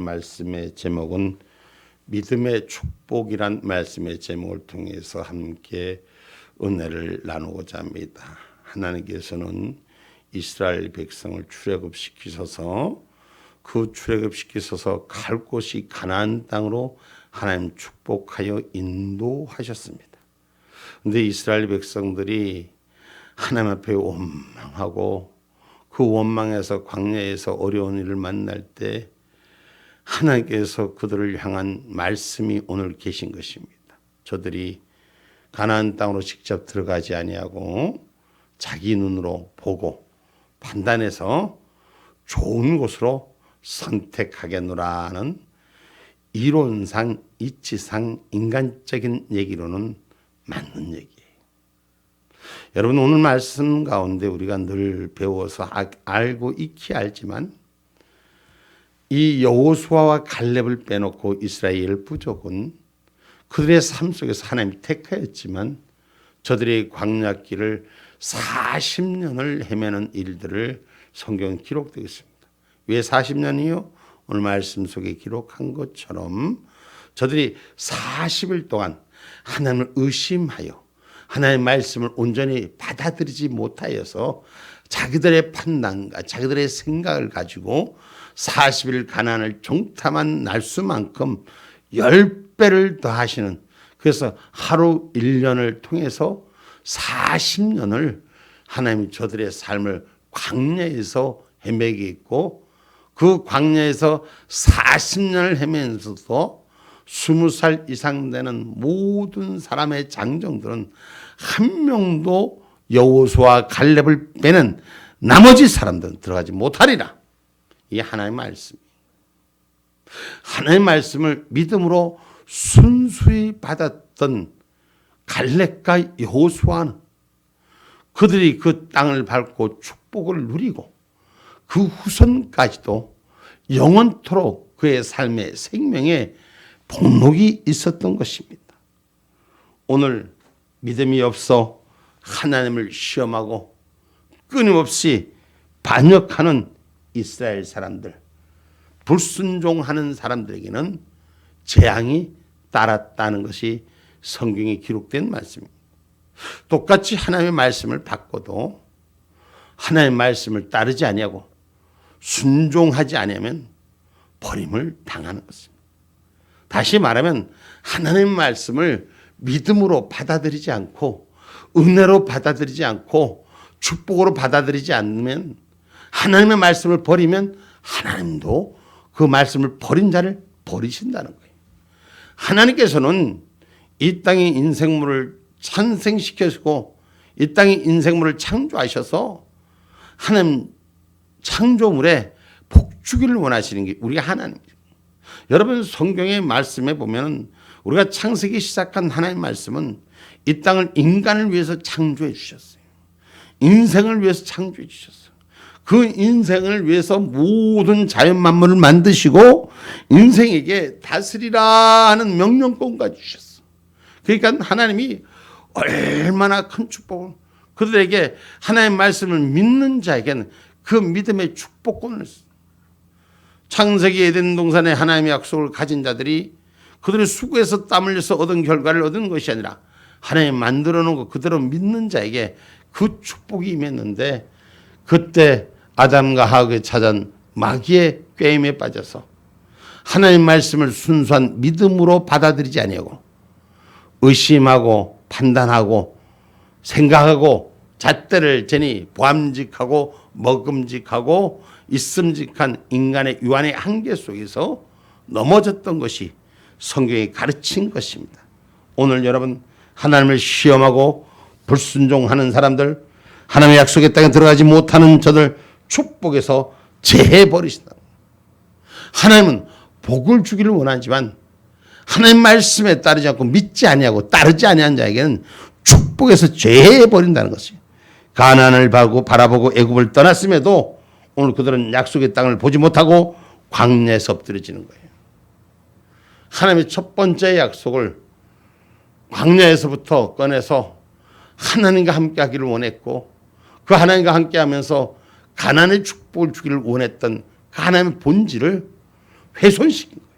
말씀의 제목은 믿음의 축복이란 말씀의 제목을 통해서 함께 은혜를 나누고자 합니다. 하나님께서는 이스라엘 백성을 출애굽시키셔서 갈 곳이 가나안 땅으로 하나님 축복하여 인도하셨습니다. 그런데 이스라엘 백성들이 하나님 앞에 원망하고 그 원망에서 광야에서 어려운 일을 만날 때 하나님께서 그들을 향한 말씀이 오늘 계신 것입니다. 저들이 가나안 땅으로 직접 들어가지 아니하고 자기 눈으로 보고 판단해서 좋은 곳으로 선택하겠노라 하는 이론상 이치상 인간적인 얘기로는 맞는 얘기예요. 여러분, 오늘 말씀 가운데 우리가 늘 배워서 알고 익히 알지만 이 여호수아와 갈렙을 빼놓고 이스라엘 부족은 그들의 삶 속에서 하나님이 택하였지만 저들의 광야길을 40년을 헤매는 일들을 성경은 기록되어 있습니다. 왜 40년이요? 오늘 말씀 속에 기록한 것처럼 저들이 40일 동안 하나님을 의심하여 하나님의 말씀을 온전히 받아들이지 못하여서 자기들의 판단과 자기들의 생각을 가지고 40일 가나안을 종탐한 날수만큼 10배를 더하시는, 그래서 하루 1년을 통해서 40년을 하나님이 저들의 삶을 광야에서 헤매게 했고, 그 광야에서 40년을 헤매면서도 20살 이상 되는 모든 사람의 장정들은 한 명도 여호수아 갈렙을 빼는 나머지 사람들은 들어가지 못하리라. 이게 하나님의 말씀이에요. 하나님의 말씀을 믿음으로 순수히 받았던 갈렙과 여호수아는 그들이 그 땅을 밟고 축복을 누리고 그 후손까지도 영원토록 그의 삶의 생명에 복록이 있었던 것입니다. 오늘 믿음이 없어 하나님을 시험하고 끊임없이 반역하는 이스라엘 사람들, 불순종하는 사람들에게는 재앙이 따랐다는 것이 성경에 기록된 말씀입니다. 똑같이 하나님의 말씀을 받고도 하나님의 말씀을 따르지 아니하고 순종하지 아니하면 버림을 당하는 것입니다. 다시 말하면 하나님의 말씀을 믿음으로 받아들이지 않고 은혜로 받아들이지 않고 축복으로 받아들이지 않으면, 하나님의 말씀을 버리면 하나님도 그 말씀을 버린 자를 버리신다는 거예요. 하나님께서는 이 땅의 인생물을 탄생시켜주고 이 땅의 인생물을 창조하셔서 하나님 창조물에 복주기를 원하시는 게 우리가 하나님이에요. 여러분, 성경의 말씀에 보면 우리가 창세기 시작한 하나님의 말씀은 이 땅을 인간을 위해서 창조해 주셨어요. 인생을 위해서 창조해 주셨어요. 그 인생을 위해서 모든 자연 만물을 만드시고 인생에게 다스리라 하는 명령권까지 주셨어요. 그러니까 하나님이 얼마나 큰 축복을, 그들에게 하나님의 말씀을 믿는 자에게는 그 믿음의 축복권을, 창세기 에덴 동산에 하나님의 약속을 가진 자들이 그들의 수고해서 땀 흘려서 얻은 결과를 얻은 것이 아니라 하나님 만들어 놓은 거 그대로 믿는 자에게 그 축복이 임했는데, 그때 아담과 하와가 찾은 마귀의 꾀임에 빠져서 하나님 말씀을 순수한 믿음으로 받아들이지 아니하고 의심하고 판단하고 생각하고 잣대를 재니 보암직하고 먹음직하고 있음직한 인간의 유한의 한계 속에서 넘어졌던 것이 성경이 가르친 것입니다. 오늘 여러분, 하나님을 시험하고 불순종하는 사람들, 하나님의 약속의 땅에 들어가지 못하는 저들 축복에서 제해버리신다. 하나님은 복을 주기를 원하지만 하나님 말씀에 따르지 않고 믿지 아니하고 따르지 아니한 자에게는 축복에서 제해버린다는 것이에요. 가나안을 바라보고 애굽을 떠났음에도 오늘 그들은 약속의 땅을 보지 못하고 광야에서 엎드려지는 거예요. 하나님의 첫 번째 약속을 광야에서부터 꺼내서 하나님과 함께 하기를 원했고, 그 하나님과 함께 하면서 가나안의 축복을 주기를 원했던 그 하나님의 본질을 훼손시킨 거예요.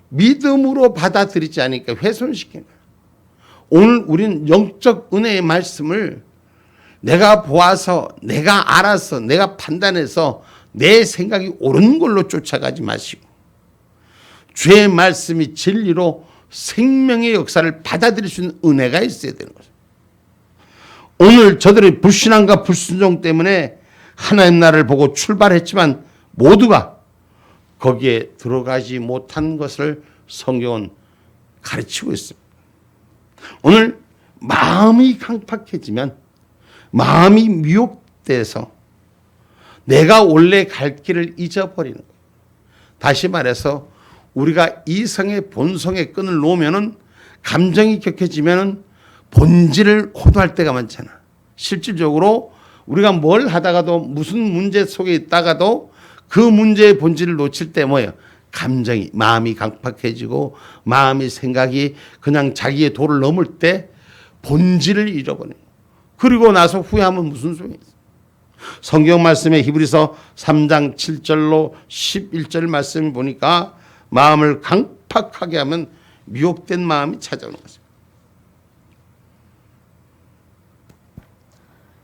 믿음으로 받아들이지 않으니까 훼손시킨 거예요. 오늘 우리는 영적 은혜의 말씀을 내가 보아서, 내가 알아서, 내가 판단해서 내 생각이 옳은 걸로 쫓아가지 마시고 주의 말씀이 진리로 생명의 역사를 받아들일 수 있는 은혜가 있어야 되는 거죠. 오늘 저들의 불신앙과 불순종 때문에 하나님 나라를 보고 출발했지만 모두가 거기에 들어가지 못한 것을 성경은 가르치고 있습니다. 오늘 마음이 강팍해지면, 마음이 미혹돼서 내가 원래 갈 길을 잊어버리는 거예요. 다시 말해서 우리가 이성의 본성의 끈을 놓으면은, 감정이 격해지면은 본질을 호도할 때가 많잖아. 실질적으로 우리가 뭘 하다가도, 무슨 문제 속에 있다가도 그 문제의 본질을 놓칠 때 뭐예요? 감정이, 마음이 강팍해지고 마음이, 생각이 그냥 자기의 도를 넘을 때 본질을 잃어버려요. 그리고 나서 후회하면 무슨 소용이 있어요? 성경 말씀에 히브리서 3장 7절로 11절 말씀 보니까 마음을 강팍하게 하면 미혹된 마음이 찾아오는 것입니다.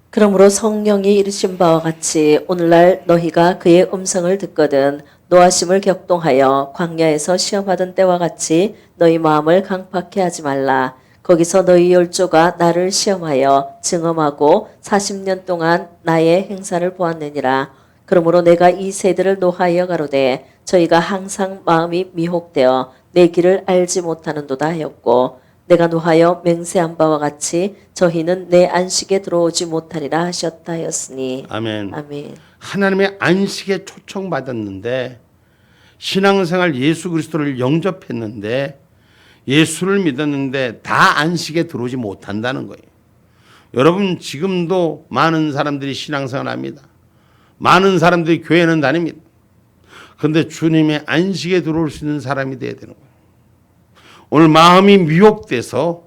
그러므로 성령이 이르신 바와 같이 오늘날 너희가 그의 음성을 듣거든 노하심을 격동하여 광야에서 시험하던 때와 같이 너희 마음을 강팍해 하지 말라. 거기서 너희 열조가 나를 시험하여 증험하고 40년 동안 나의 행사를 보았느니라. 그러므로 내가 이 세대를 노하여 가로되 저희가 항상 마음이 미혹되어 내 길을 알지 못하는도다 하였고, 내가 노하여 맹세한 바와 같이 저희는 내 안식에 들어오지 못하리라 하셨다 하였으니. 아멘. 아멘. 하나님의 안식에 초청받았는데, 신앙생활 예수 그리스도를 영접했는데, 예수를 믿었는데 다 안식에 들어오지 못한다는 거예요. 여러분, 지금도 많은 사람들이 신앙생활 합니다. 많은 사람들이 교회는 다닙니다. 그런데 주님의 안식에 들어올 수 있는 사람이 되어야 되는 거예요. 오늘 마음이 미혹돼서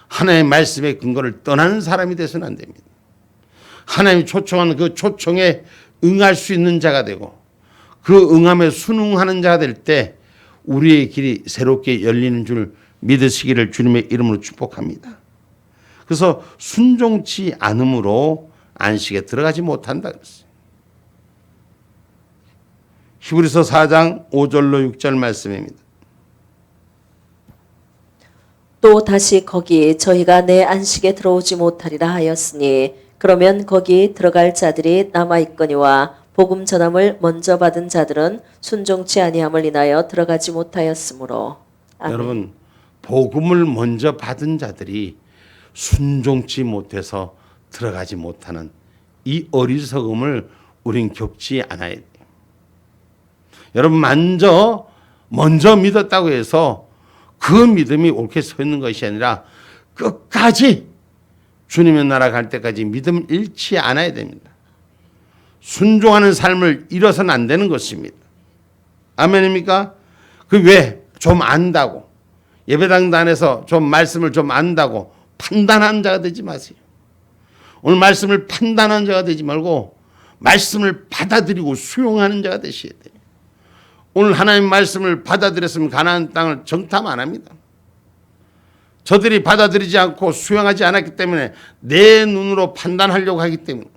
하나님의 말씀의 근거를 떠나는 사람이 돼서는 안 됩니다. 하나님이 초청하는 그 초청에 응할 수 있는 자가 되고, 그 응함에 순응하는 자가 될 때 우리의 길이 새롭게 열리는 줄 믿으시기를 주님의 이름으로 축복합니다. 그래서 순종치 않음으로 안식에 들어가지 못한다 그랬어요. 히브리서 4장 5절로 6절 말씀입니다. 또 다시 거기 저희가 내 안식에 들어오지 못하리라 하였으니, 그러면 거기 들어갈 자들이 남아 있거니와 복음 전함을 먼저 받은 자들은 순종치 아니함을 인하여 들어가지 못하였으므로. 아멘. 여러분, 복음을 먼저 받은 자들이 순종치 못해서 들어가지 못하는 이 어리석음을 우린 겪지 않아야 돼요. 여러분, 먼저 믿었다고 해서 그 믿음이 옳게 서 있는 것이 아니라 끝까지 주님의 나라 갈 때까지 믿음을 잃지 않아야 됩니다. 순종하는 삶을 잃어서는 안 되는 것입니다. 아멘입니까? 그 왜? 좀 안다고, 예배당 안에서 좀 말씀을 좀 안다고 판단하는 자가 되지 마세요. 오늘 말씀을 판단하는 자가 되지 말고 말씀을 받아들이고 수용하는 자가 되셔야 돼요. 오늘 하나님 말씀을 받아들였으면 가나안 땅을 정탐 안 합니다. 저들이 받아들이지 않고 수용하지 않았기 때문에 내 눈으로 판단하려고 하기 때문에,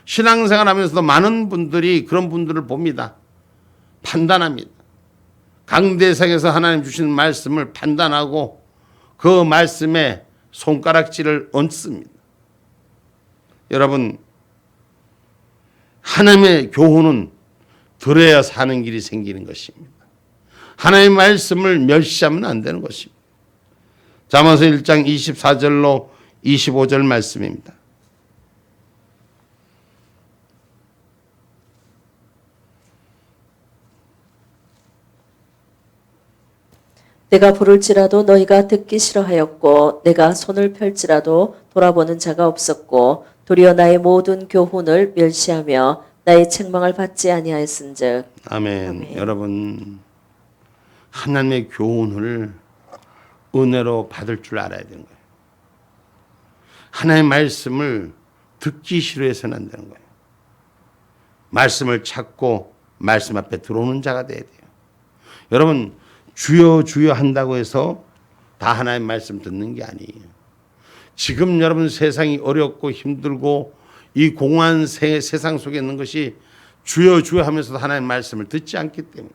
신앙생활 하면서도 많은 분들이 그런 분들을 봅니다. 판단합니다. 강대상에서 하나님 주시는 말씀을 판단하고 그 말씀에 손가락질을 얹습니다. 여러분, 하나님의 교훈은 들어야 사는 길이 생기는 것입니다. 하나님의 말씀을 멸시하면 안 되는 것입니다. 잠언서 1장 24절로 25절 말씀입니다. 내가 부를지라도 너희가 듣기 싫어하였고, 내가 손을 펼지라도 돌아보는 자가 없었고, 도리어 나의 모든 교훈을 멸시하며 나의 책망을 받지 아니하였은즉. 아멘. 아멘. 여러분, 하나님의 교훈을 은혜로 받을 줄 알아야 되는 거예요. 하나님의 말씀을 듣기 싫어해서는 안 되는 거예요. 말씀을 찾고 말씀 앞에 들어오는 자가 돼야 돼요. 여러분 주여 주여 한다고 해서 다 하나님 말씀 듣는 게 아니에요. 지금 여러분 세상이 어렵고 힘들고 이 공허한 세상 속에 있는 것이 주여 주여 하면서도 하나님 말씀을 듣지 않기 때문에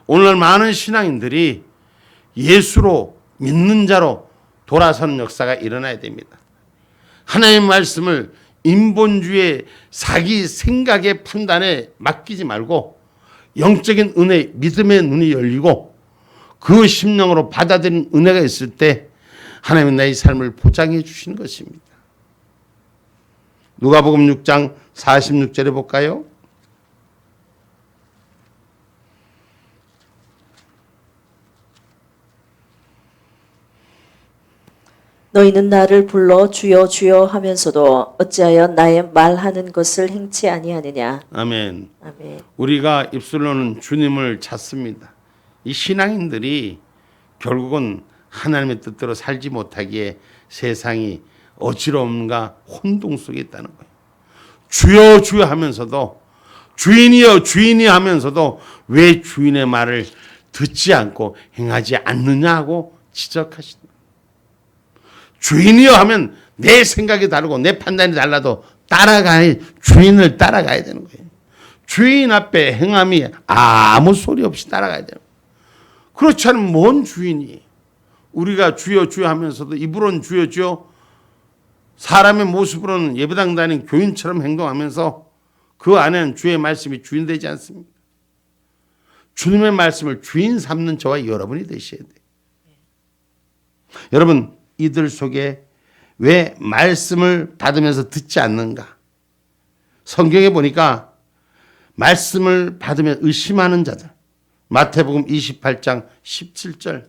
오늘날 많은 신앙인들이 예수로 믿는 자로 돌아서는 역사가 일어나야 됩니다. 하나님 말씀을 인본주의 사기 생각의 판단에 맡기지 말고 영적인 은혜, 믿음의 눈이 열리고 그 심령으로 받아들인 은혜가 있을 때 하나님은 나의 삶을 보장해 주시는 것입니다. 누가복음 6장 46절에 볼까요? 너희는 나를 불러 주여 주여 하면서도 어찌하여 나의 말하는 것을 행치 아니하느냐. 아멘. 아멘. 우리가 입술로는 주님을 찾습니다. 이 신앙인들이 결국은 하나님의 뜻대로 살지 못하기에 세상이 어지러움과 혼동 속에 있다는 거예요. 주여 주여 하면서도 주인이여 주인이 하면서도 왜 주인의 말을 듣지 않고 행하지 않느냐고 지적하시는 거예요. 주인이여 하면 내 생각이 다르고 내 판단이 달라도 주인을 따라가야 되는 거예요. 주인 앞에 행함이 아무 소리 없이 따라가야 되는 거예요. 그렇지 않으면 뭔 주인이 우리가 주여 주여 하면서도 입으로는 주여 주여 사람의 모습으로는 예배당다닌 교인처럼 행동하면서 그 안에는 주의 말씀이 주인 되지 않습니까? 주님의 말씀을 주인 삼는 저와 여러분이 되셔야 돼요. 여러분 이들 속에 왜 말씀을 받으면서 듣지 않는가? 성경에 보니까 말씀을 받으면 의심하는 자들. 마태복음 28장 17절.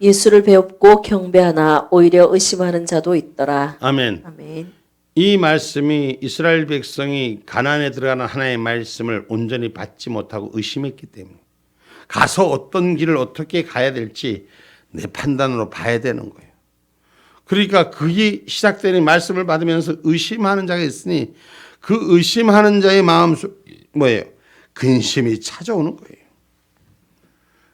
예수를 배웁고 경배하나 오히려 의심하는 자도 있더라. 아멘. 아멘. 이 말씀이 이스라엘 백성이 가나안에 들어가는 하나님의 말씀을 온전히 받지 못하고 의심했기 때문에 가서 어떤 길을 어떻게 가야 될지 내 판단으로 봐야 되는 거예요. 그러니까 그게 시작되는 말씀을 받으면서 의심하는 자가 있으니 그 의심하는 자의 마음 뭐예요? 근심이 찾아오는 거예요.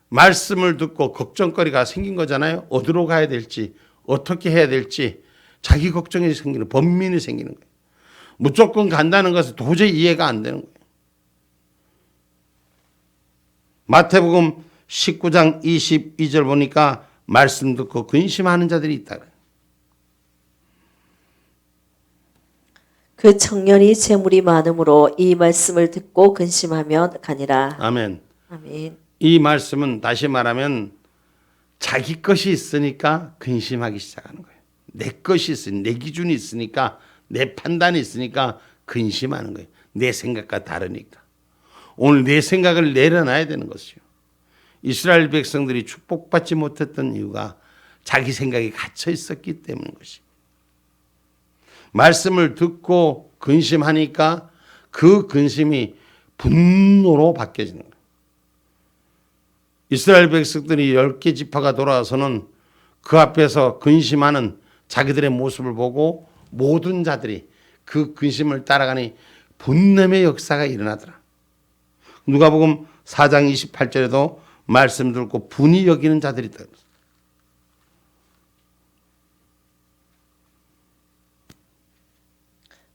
말씀을 듣고 걱정거리가 생긴 거잖아요. 어디로 가야 될지 어떻게 해야 될지 자기 걱정이 생기는 번민이 생기는 거예요. 무조건 간다는 것은 도저히 이해가 안 되는 거예요. 마태복음 19장 22절 보니까 말씀 듣고 근심하는 자들이 있다. 그 청년이 재물이 많음으로 이 말씀을 듣고 근심하며 가니라. 아멘. 아멘. 이 말씀은 다시 말하면 자기 것이 있으니까 근심하기 시작하는 거예요. 내 것이 있으니 내 기준이 있으니까 내 판단이 있으니까 근심하는 거예요. 내 생각과 다르니까. 오늘 내 생각을 내려놔야 되는 것이요. 이스라엘 백성들이 축복받지 못했던 이유가 자기 생각이 갇혀 있었기 때문인 것입니다. 말씀을 듣고 근심하니까 그 근심이 분노로 바뀌어지는 거예요. 이스라엘 백성들이 10개 지파가 돌아와서는 그 앞에서 근심하는 자기들의 모습을 보고 모든 자들이 그 근심을 따라가니 분냄의 역사가 일어나더라. 누가복음 4장 28절에도 말씀 듣고 분이 여기는 자들이 있다.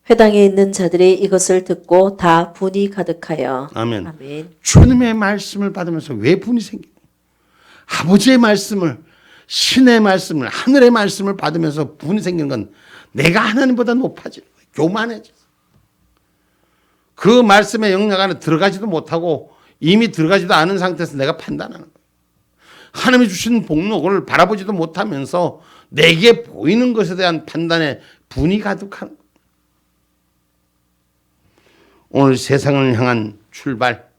회당에 있는 자들이 이것을 듣고 다 분이 가득하여. 아멘. 아멘. 주님의 말씀을 받으면서 왜 분이 생기냐? 아버지의 말씀을, 신의 말씀을, 하늘의 말씀을 받으면서 분이 생기는 건 내가 하나님보다 높아지는 거예요. 교만해져. 그 말씀의 영역 안에 들어가지도 못하고 이미 들어가지도 않은 상태에서 내가 판단하는 거예요. 하나님이 주신 복록을 바라보지도 못하면서 내게 보이는 것에 대한 판단에 분이 가득한 거예요. 오늘 세상을 향한 출발,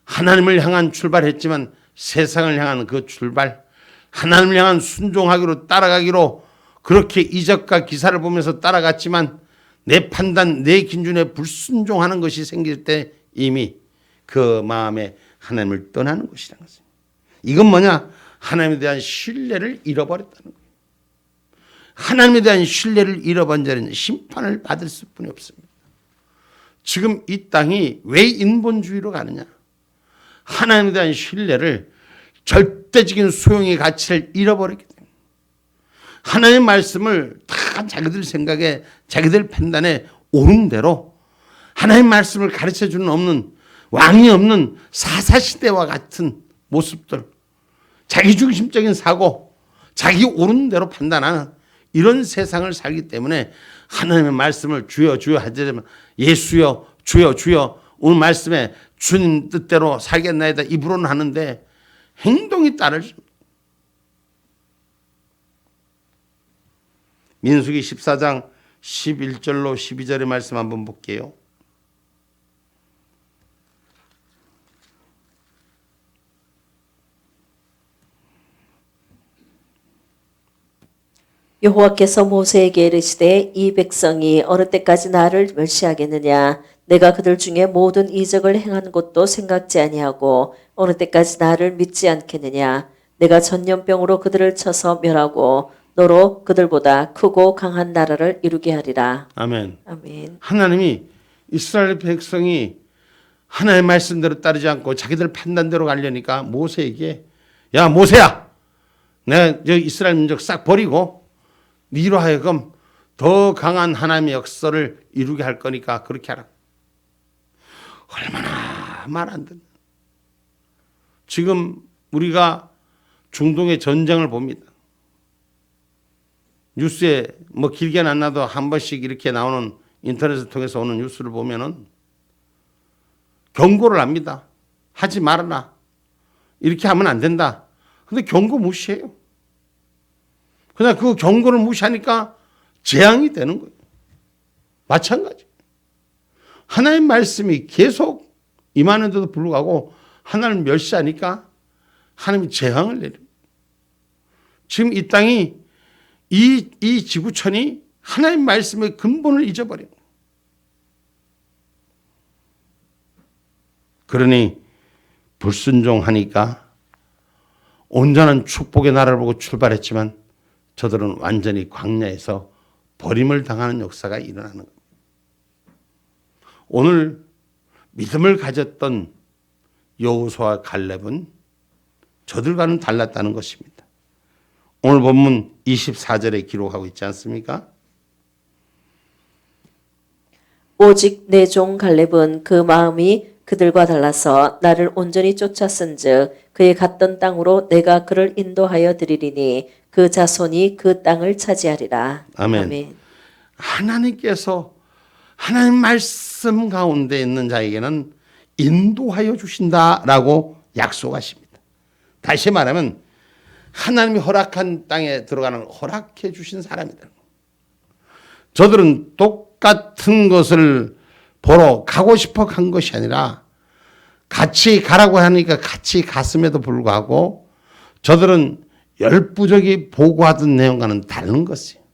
하나님을 향한 출발했지만 세상을 향한 그 출발, 하나님을 향한 순종하기로 따라가기로 그렇게 이적과 기사를 보면서 따라갔지만 내 판단, 내 기준에 불순종하는 것이 생길 때 이미 그 마음에 하나님을 떠나는 것이라는 것입니다. 이건 뭐냐? 하나님에 대한 신뢰를 잃어버렸다는 거예요. 하나님에 대한 신뢰를 잃어버린 자는 심판을 받을 수뿐이 없습니다. 지금 이 땅이 왜 인본주의로 가느냐? 하나님에 대한 신뢰를, 절대적인 소용의 가치를 잃어버렸기 때문에 하나님의 말씀을 다 자기들 생각에, 자기들 판단에 옳은 대로 하나님의 말씀을 가르쳐주는 없는, 왕이 없는 사사시대와 같은 모습들, 자기중심적인 사고, 자기 옳은 대로 판단하는 이런 세상을 살기 때문에 하나님의 말씀을 주여 주여 하자면 예수여 주여 주여, 오늘 말씀에 주님 뜻대로 살겠나이다 입으로는 하는데 행동이 따르죠. 민수기 14장 11절로 12절의 말씀 한번 볼게요. 여호와께서 모세에게 이르시되 이 백성이 어느 때까지 나를 멸시하겠느냐? 내가 그들 중에 모든 이적을 행한 것도 생각지 아니하고 어느 때까지 나를 믿지 않겠느냐? 내가 전염병으로 그들을 쳐서 멸하고 너로 그들보다 크고 강한 나라를 이루게 하리라. 아멘. 아멘. 하나님이 이스라엘 백성이 하나님의 말씀대로 따르지 않고 자기들 판단대로 가려니까 모세에게, 야 모세야, 내가 저 이스라엘 민족 싹 버리고 니로 하여금 더 강한 하나님의 역사를 이루게 할 거니까 그렇게 하라. 얼마나 말 안 듣는. 지금 우리가 중동의 전쟁을 봅니다. 뉴스에 뭐 길게는 안 나도 한 번씩 이렇게 나오는, 인터넷을 통해서 오는 뉴스를 보면은 경고를 합니다. 하지 말아라. 이렇게 하면 안 된다. 근데 경고 무시해요. 그냥 그 경고를 무시하니까 재앙이 되는 거예요. 마찬가지. 하나님의 말씀이 계속 임하는데도 불구하고 하나님을 멸시하니까 하나님이 재앙을 내립니다. 지금 이 땅이, 이 지구촌이 하나님의 말씀의 근본을 잊어버려요. 그러니 불순종하니까 온전한 축복의 나라를 보고 출발했지만 저들은 완전히 광야에서 버림을 당하는 역사가 일어나는 겁니다. 오늘 믿음을 가졌던 여호수아와 갈렙은 저들과는 달랐다는 것입니다. 오늘 본문 24절에 기록하고 있지 않습니까? 오직 내 종 갈렙은 그 마음이 그들과 달라서 나를 온전히 쫓았은즉 그의 갔던 땅으로 내가 그를 인도하여 드리리니 그 자손이 그 땅을 차지하리라. 아멘. 아멘. 하나님께서 하나님 말씀 가운데 있는 자에게는 인도하여 주신다라고 약속하십니다. 다시 말하면 하나님이 허락한 땅에 들어가는 허락해 주신 사람이다. 저들은 똑같은 것을 보러 가고 싶어 간 것이 아니라 같이 가라고 하니까 같이 갔음에도 불구하고 저들은 열부적이 보고하던 내용과는 다른 것이에요.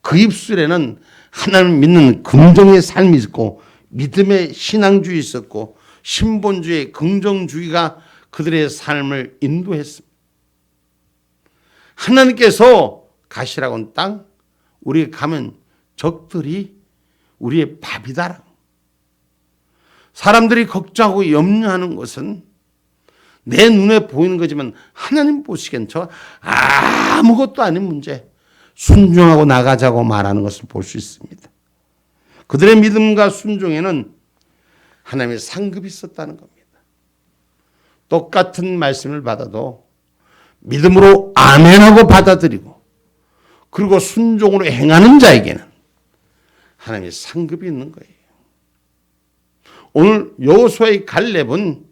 그 입술에는 하나님을 믿는 긍정의 삶이 있었고 믿음의 신앙주의 있었고 신본주의 긍정주의가 그들의 삶을 인도했습니다. 하나님께서 가시라고 한 땅, 우리가 가면 적들이 우리의 밥이다. 사람들이 걱정하고 염려하는 것은 내 눈에 보이는 거지만 하나님 보시기엔 저 아무것도 아닌 문제, 순종하고 나가자고 말하는 것을 볼 수 있습니다. 그들의 믿음과 순종에는 하나님의 상급이 있었다는 겁니다. 똑같은 말씀을 받아도 믿음으로 아멘하고 받아들이고 그리고 순종으로 행하는 자에게는 하나님의 상급이 있는 거예요. 오늘 여호수아의 갈렙은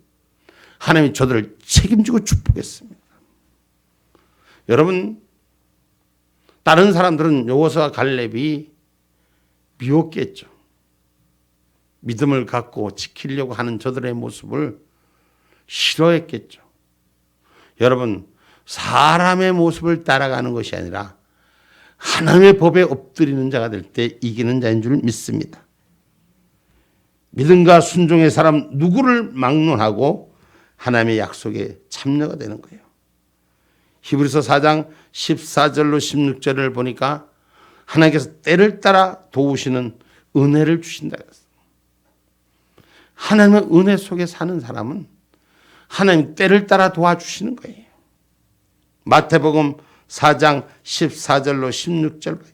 하나님이 저들을 책임지고 축복했습니다. 여러분, 다른 사람들은 여호수아 갈렙이 미웠겠죠. 믿음을 갖고 지키려고 하는 저들의 모습을 싫어했겠죠. 여러분, 사람의 모습을 따라가는 것이 아니라 하나님의 법에 엎드리는 자가 될 때 이기는 자인 줄 믿습니다. 믿음과 순종의 사람 누구를 막론하고 하나님의 약속에 참여가 되는 거예요. 히브리서 4장 14절로 16절을 보니까 하나님께서 때를 따라 도우시는 은혜를 주신다. 하나님의 은혜 속에 사는 사람은 하나님 때를 따라 도와주시는 거예요. 마태복음 4장 14절로 16절 봐요.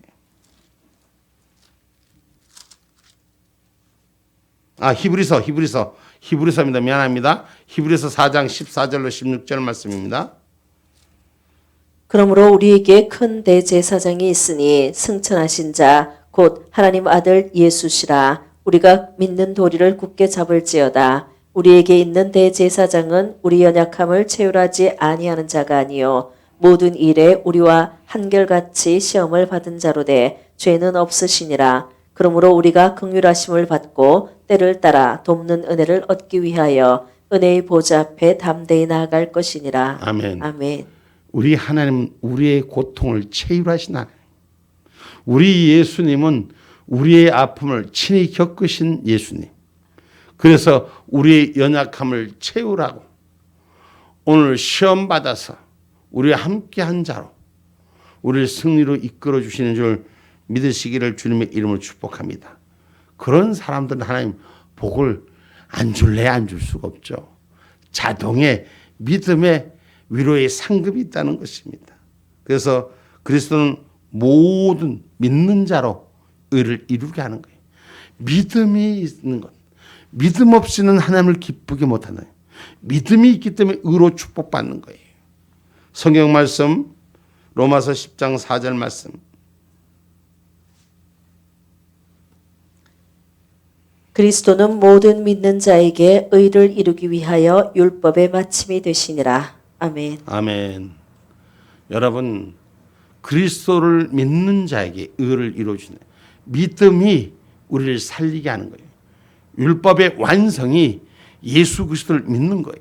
히브리서입니다. 미안합니다. 히브리서 4장 14절로 16절 말씀입니다. 그러므로 우리에게 큰 대제사장이 있으니 승천하신 자 곧 하나님 아들 예수시라. 우리가 믿는 도리를 굳게 잡을지어다. 우리에게 있는 대제사장은 우리 연약함을 체휼하지 아니하는 자가 아니요 모든 일에 우리와 한결같이 시험을 받은 자로되 죄는 없으시니라. 그러므로 우리가 긍휼하심을 받고 때를 따라 돕는 은혜를 얻기 위하여 은혜의 보좌 앞에 담대히 나아갈 것이니라. 아멘. 아멘. 우리 하나님 우리의 고통을 체휼하신 하나님. 우리 예수님은 우리의 아픔을 친히 겪으신 예수님. 그래서 우리의 연약함을 채우라고 오늘 시험 받아서 우리와 함께한 자로 우리를 승리로 이끌어 주시는 줄 믿으시기를 주님의 이름으로 축복합니다. 그런 사람들은 하나님 복을 안 줄래 안 줄 수가 없죠. 자동의 믿음의 위로의 상급이 있다는 것입니다. 그래서 그리스도는 모든 믿는 자로 의를 이루게 하는 거예요. 믿음이 있는 것. 믿음 없이는 하나님을 기쁘게 못하는 거예요. 믿음이 있기 때문에 의로 축복받는 거예요. 성경 말씀 로마서 10장 4절 말씀. 그리스도는 모든 믿는 자에게 의를 이루기 위하여 율법의 마침이 되시니라. 아멘. 아멘. 여러분 그리스도를 믿는 자에게 의를 이루어주는 믿음이 우리를 살리게 하는 거예요. 율법의 완성이 예수 그리스도를 믿는 거예요.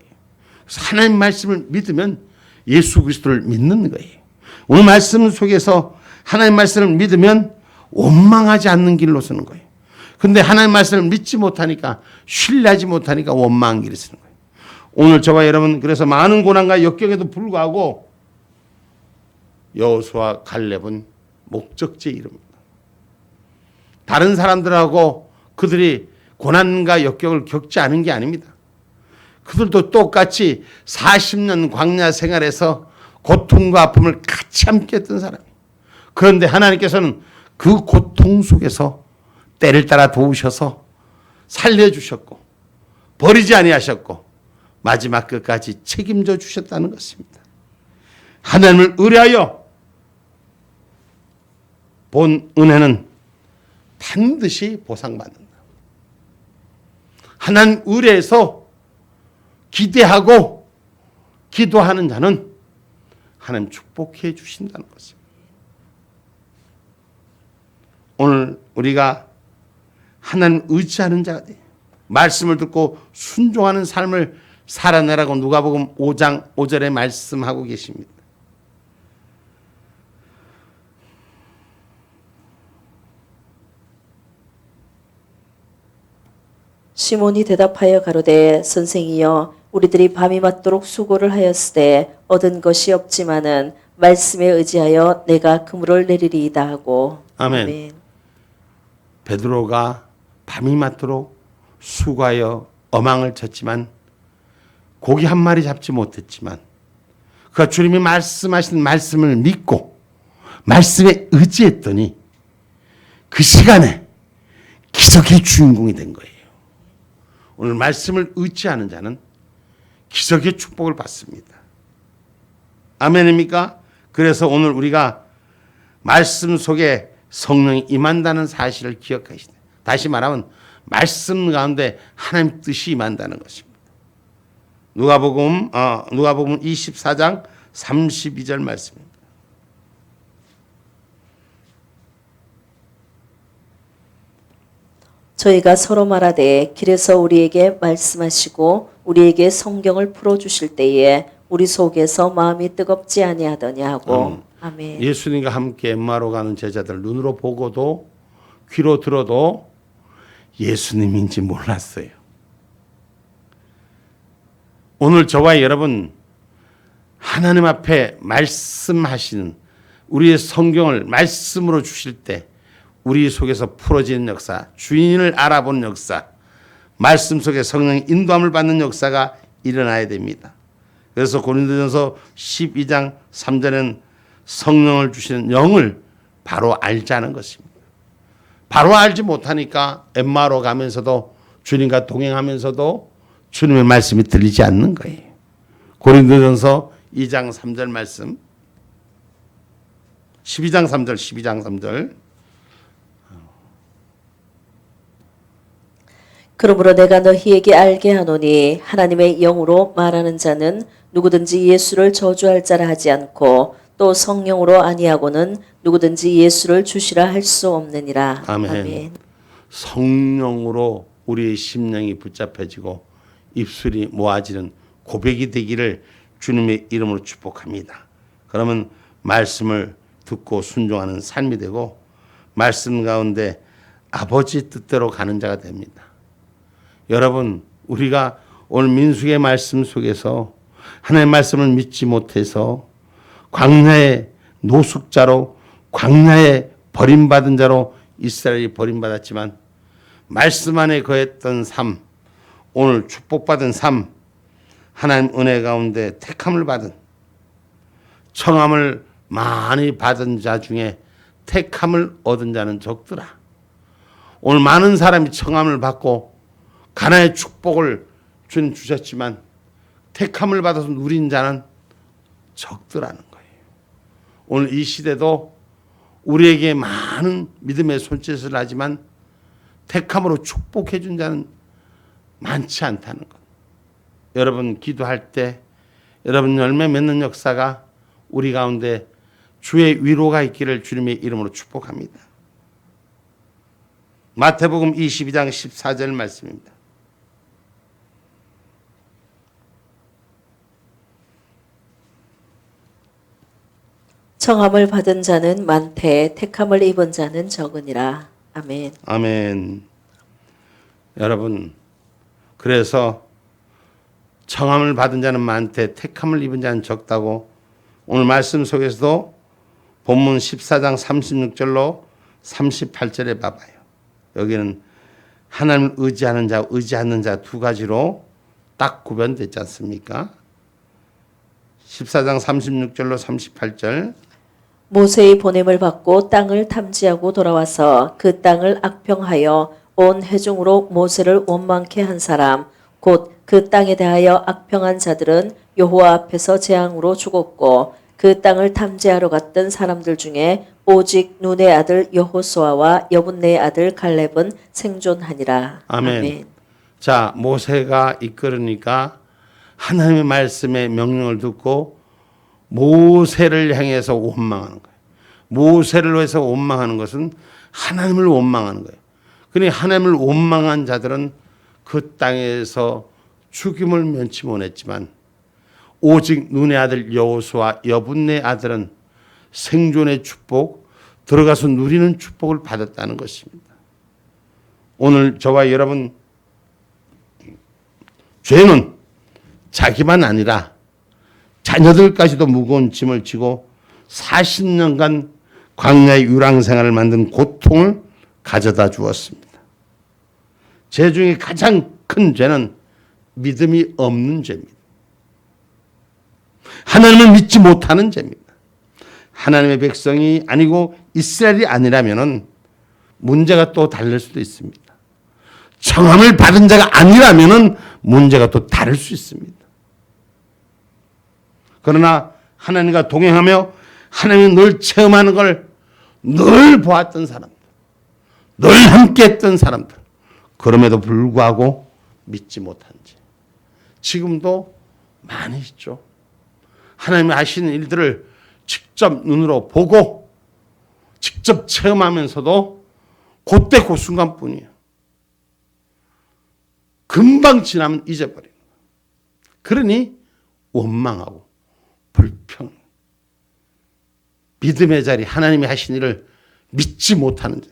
하나님 말씀을 믿으면 예수 그리스도를 믿는 거예요. 오늘 말씀 속에서 하나님 말씀을 믿으면 원망하지 않는 길로 서는 거예요. 근데 하나님 말씀을 믿지 못하니까 신뢰하지 못하니까 원망한 길을 쓰는 거예요. 오늘 저와 여러분 그래서 많은 고난과 역경에도 불구하고 여호수아 갈렙은 목적지에 이릅니다. 다른 사람들하고 그들이 고난과 역경을 겪지 않은 게 아닙니다. 그들도 똑같이 40년 광야 생활에서 고통과 아픔을 같이 함께 했던 사람이에요. 그런데 하나님께서는 그 고통 속에서 때를 따라 도우셔서 살려주셨고 버리지 아니하셨고 마지막 끝까지 책임져 주셨다는 것입니다. 하나님을 의뢰하여 본 은혜는 반드시 보상받는다. 하나님 의뢰해서 기대하고 기도하는 자는 하나님 축복해 주신다는 것입니다. 오늘 우리가 하나님 의지하는 자가 돼 말씀을 듣고 순종하는 삶을 살아내라고 누가복음 5장 5절에 말씀하고 계십니다. 시몬이 대답하여 가로되 선생이여 우리들이 밤이 맞도록 수고를 하였으되 얻은 것이 없지만은 말씀에 의지하여 내가 그물을 내리리이다 하고. 아멘. 아멘. 베드로가 밤이 맞도록 수고하여 어망을 쳤지만 고기 한 마리 잡지 못했지만 그가 주님이 말씀하신 말씀을 믿고 말씀에 의지했더니 그 시간에 기적의 주인공이 된 거예요. 오늘 말씀을 의지하는 자는 기적의 축복을 받습니다. 아멘입니까? 그래서 오늘 우리가 말씀 속에 성령이 임한다는 사실을 기억하시다. 다시 말하면 말씀 가운데 하나님 뜻이 임한다는 것입니다. 누가복음 24장 32절 말씀입니다. 저희가 서로 말하되 길에서 우리에게 말씀하시고 우리에게 성경을 풀어주실 때에 우리 속에서 마음이 뜨겁지 아니하더냐 하고. 아멘. 예수님과 함께 엠마로 가는 제자들 눈으로 보고도 귀로 들어도 예수님인지 몰랐어요. 오늘 저와 여러분 하나님 앞에 말씀하시는 우리의 성경을 말씀으로 주실 때 우리 속에서 풀어지는 역사, 주인을 알아보는 역사, 말씀 속에 성령의 인도함을 받는 역사가 일어나야 됩니다. 그래서 고린도전서 12장 3절에는 성령을 주시는 영을 바로 알자는 것입니다. 바로 알지 못하니까 엠마로 가면서도 주님과 동행하면서도 주님의 말씀이 들리지 않는 거예요. 고린도전서 2장 3절 말씀, 12장 3절. 그러므로 내가 너희에게 알게 하노니 하나님의 영으로 말하는 자는 누구든지 예수를 저주할 자라 하지 않고 또 성령으로 아니하고는 누구든지 예수를 주시라 할 수 없느니라. 아멘. 성령으로 우리의 심령이 붙잡혀지고 입술이 모아지는 고백이 되기를 주님의 이름으로 축복합니다. 그러면 말씀을 듣고 순종하는 삶이 되고 말씀 가운데 아버지 뜻대로 가는 자가 됩니다. 여러분, 우리가 오늘 민수기의 말씀 속에서 하나님의 말씀을 믿지 못해서 광야의 노숙자로, 광야에 버림받은 자로 이스라엘이 버림받았지만 말씀 안에 거했던 삶, 오늘 축복받은 삶, 하나님 은혜 가운데 택함을 받은, 청함을 많이 받은 자 중에 택함을 얻은 자는 적더라. 오늘 많은 사람이 청함을 받고 가나의 축복을 주님 주셨지만 택함을 받아서 누린 자는 적더라는 거예요. 오늘 이 시대도 우리에게 많은 믿음의 손짓을 하지만 택함으로 축복해 준 자는 많지 않다는 것. 여러분 기도할 때 여러분 열매 맺는 역사가 우리 가운데 주의 위로가 있기를 주님의 이름으로 축복합니다. 마태복음 22장 14절 말씀입니다. 청함을 받은 자는 많되 택함을 입은 자는 적으니라. 아멘. 아멘. 여러분, 그래서 청함을 받은 자는 많되 택함을 입은 자는 적다고 오늘 말씀 속에서도 본문 14장 36절로 38절에 봐봐요. 여기는 하나님을 의지하는 자, 의지 않는 자 두 가지로 딱 구별됐지 않습니까? 14장 36절로 38절. 모세의 보냄을 받고 땅을 탐지하고 돌아와서 그 땅을 악평하여 온 회중으로 모세를 원망케 한 사람 곧 그 땅에 대하여 악평한 자들은 여호와 앞에서 재앙으로 죽었고 그 땅을 탐지하러 갔던 사람들 중에 오직 눈의 아들 여호수아와 여분네의 아들 갈렙은 생존하니라. 아멘. 자, 모세가 이끌으니까 하나님의 말씀의 명령을 듣고 모세를 향해서 원망하는 거예요. 모세를 위해서 원망하는 것은 하나님을 원망하는 거예요. 그러니 하나님을 원망한 자들은 그 땅에서 죽임을 면치 못했지만 오직 눈의 아들 여호수아 여분네 아들은 생존의 축복, 들어가서 누리는 축복을 받았다는 것입니다. 오늘 저와 여러분, 죄는 자기만 아니라 자녀들까지도 무거운 짐을 지고 40년간 광야의 유랑생활을 만든 고통을 가져다 주었습니다. 죄 중에 가장 큰 죄는 믿음이 없는 죄입니다. 하나님을 믿지 못하는 죄입니다. 하나님의 백성이 아니고 이스라엘이 아니라면 문제가 또 다를 수도 있습니다. 청함을 받은 자가 아니라면 문제가 또 다를 수 있습니다. 그러나 하나님과 동행하며 하나님이 늘 체험하는 걸 늘 보았던 사람들, 늘 함께했던 사람들, 그럼에도 불구하고 믿지 못한 죄. 지금도 많이 있죠. 하나님이 하시는 일들을 직접 눈으로 보고 직접 체험하면서도 그때 그 순간뿐이에요. 금방 지나면 잊어버리는 거예요. 그러니 원망하고 불평, 믿음의 자리, 하나님이 하신 일을 믿지 못하는 자.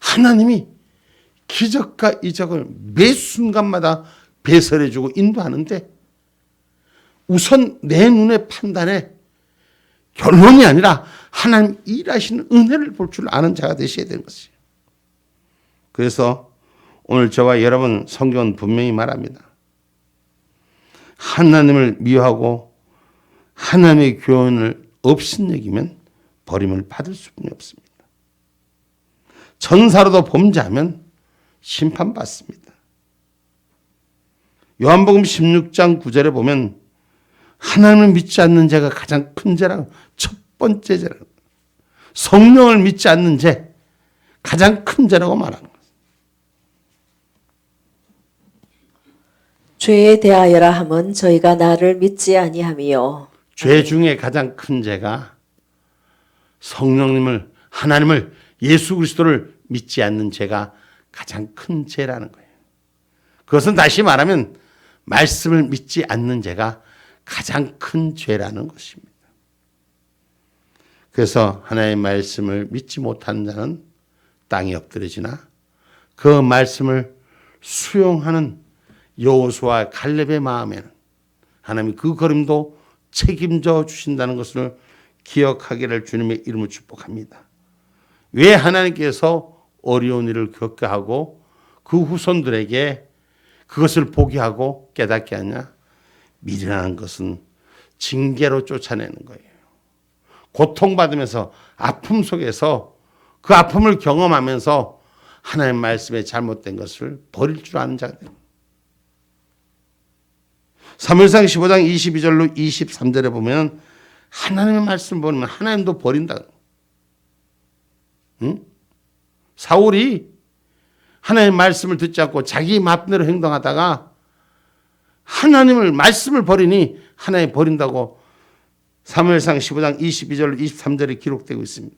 하나님이 기적과 이적을 매 순간마다 배설해주고 인도하는데 우선 내 눈의 판단에 결론이 아니라 하나님 일하시는 은혜를 볼 줄 아는 자가 되셔야 되는 것이에요. 그래서 오늘 저와 여러분 성경은 분명히 말합니다. 하나님을 미워하고 하나님의 교훈을 업신여기면 버림을 받을 수뿐이 없습니다. 전사로도 범죄하면 심판받습니다. 요한복음 16장 9절에 보면 하나님을 믿지 않는 죄가 가장 큰 죄라고, 첫 번째 죄라고, 성령을 믿지 않는 죄 가장 큰 죄라고 말하는 거예요. 죄에 대하여라 함은 저희가 나를 믿지 아니함이요. 죄 중에 가장 큰 죄가 성령님을, 하나님을, 예수 그리스도를 믿지 않는 죄가 가장 큰 죄라는 거예요. 그것은 다시 말하면 말씀을 믿지 않는 죄가 가장 큰 죄라는 것입니다. 그래서 하나님의 말씀을 믿지 못하는 자는 땅에 엎드려지나 그 말씀을 수용하는 여호수아와 갈렙의 마음에는 하나님이 그 걸음도 책임져 주신다는 것을 기억하기를 주님의 이름으로 축복합니다. 왜 하나님께서 어려운 일을 겪게 하고 그 후손들에게 그것을 보게 하고 깨닫게 하냐? 미련한 것은 징계로 쫓아내는 거예요. 고통받으면서 아픔 속에서 그 아픔을 경험하면서 하나님 말씀에 잘못된 것을 버릴 줄 아는 자가 됩니다. 사무엘상 15장 22절로 23절에 보면 하나님의 말씀을 버리면 하나님도 버린다. 응? 사울이 하나님의 말씀을 듣지 않고 자기 마음대로 행동하다가 하나님을 말씀을 버리니 하나님 버린다고 사무엘상 15장 22절로 23절에 기록되고 있습니다.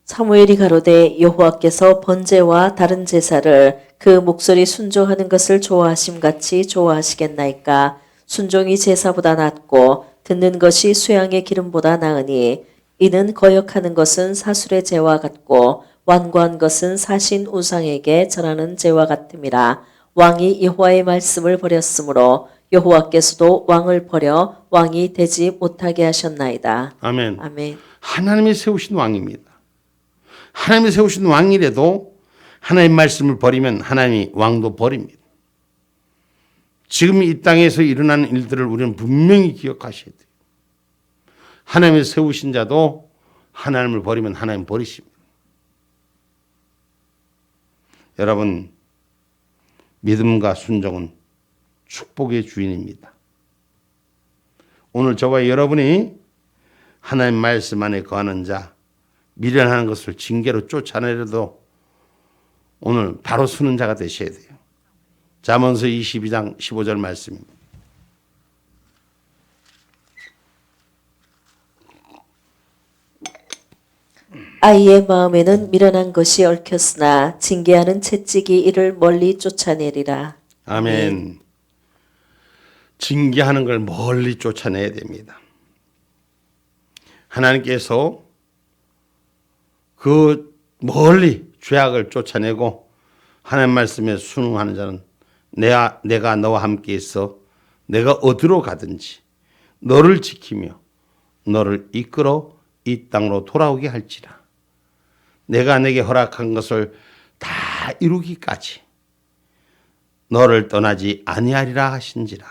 사무엘이 가로되 여호와께서 번제와 다른 제사를 그 목소리 순종하는 것을 좋아하심 같이 좋아하시겠나이까. 순종이 제사보다 낫고 듣는 것이 수양의 기름보다 나으니 이는 거역하는 것은 사술의 제와 같고 완고한 것은 사신 우상에게 절하는 제와 같음이라. 왕이 여호와의 말씀을 버렸으므로 여호와께서도 왕을 버려 왕이 되지 못하게 하셨나이다. 아멘. 아멘. 하나님이 세우신 왕입니다. 하나님이 세우신 왕이라도 하나님 말씀을 버리면 하나님이 왕도 버립니다. 지금 이 땅에서 일어나는 일들을 우리는 분명히 기억하셔야 돼요. 하나님이 세우신 자도 하나님을 버리면 하나님 버리십니다. 여러분, 믿음과 순종은 축복의 주인입니다. 오늘 저와 여러분이 하나님 말씀 안에 거하는 자, 미련하는 것을 징계로 쫓아내려도 오늘 바로 서는 자가 되셔야 돼요. 잠언서 22장 15절 말씀입니다. 아이의 마음에는 미련한 것이 얽혔으나 징계하는 채찍이 이를 멀리 쫓아내리라. 아멘. 징계하는 걸 멀리 쫓아내야 됩니다. 하나님께서 그 멀리 죄악을 쫓아내고 하나님 말씀에 순응하는 자는 내가 너와 함께 있어 내가 어디로 가든지 너를 지키며 너를 이끌어 이 땅으로 돌아오게 할지라. 내가 내게 허락한 것을 다 이루기까지 너를 떠나지 아니하리라 하신지라.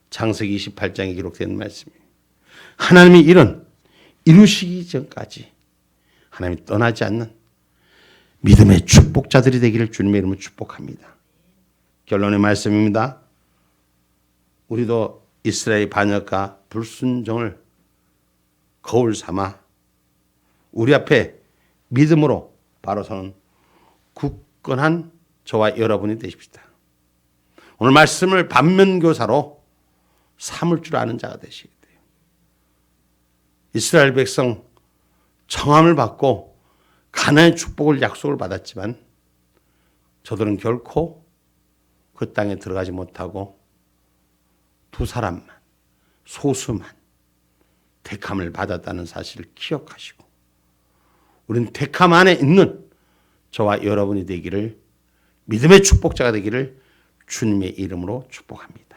창세기 28장에 기록된 말씀이에요. 하나님이 이런 이루시기 전까지 하나님이 떠나지 않는 믿음의 축복자들이 되기를 주님의 이름으로 축복합니다. 결론의 말씀입니다. 우리도 이스라엘 반역과 불순종을 거울 삼아 우리 앞에 믿음으로 바로 서는 굳건한 저와 여러분이 되십시다. 오늘 말씀을 반면교사로 삼을 줄 아는 자가 되시게 돼요. 이스라엘 백성 청함을 받고 가나안의 축복을 약속을 받았지만 저들은 결코 그 땅에 들어가지 못하고 두 사람만, 소수만 택함을 받았다는 사실을 기억하시고 우리는 택함 안에 있는 저와 여러분이 되기를, 믿음의 축복자가 되기를 주님의 이름으로 축복합니다.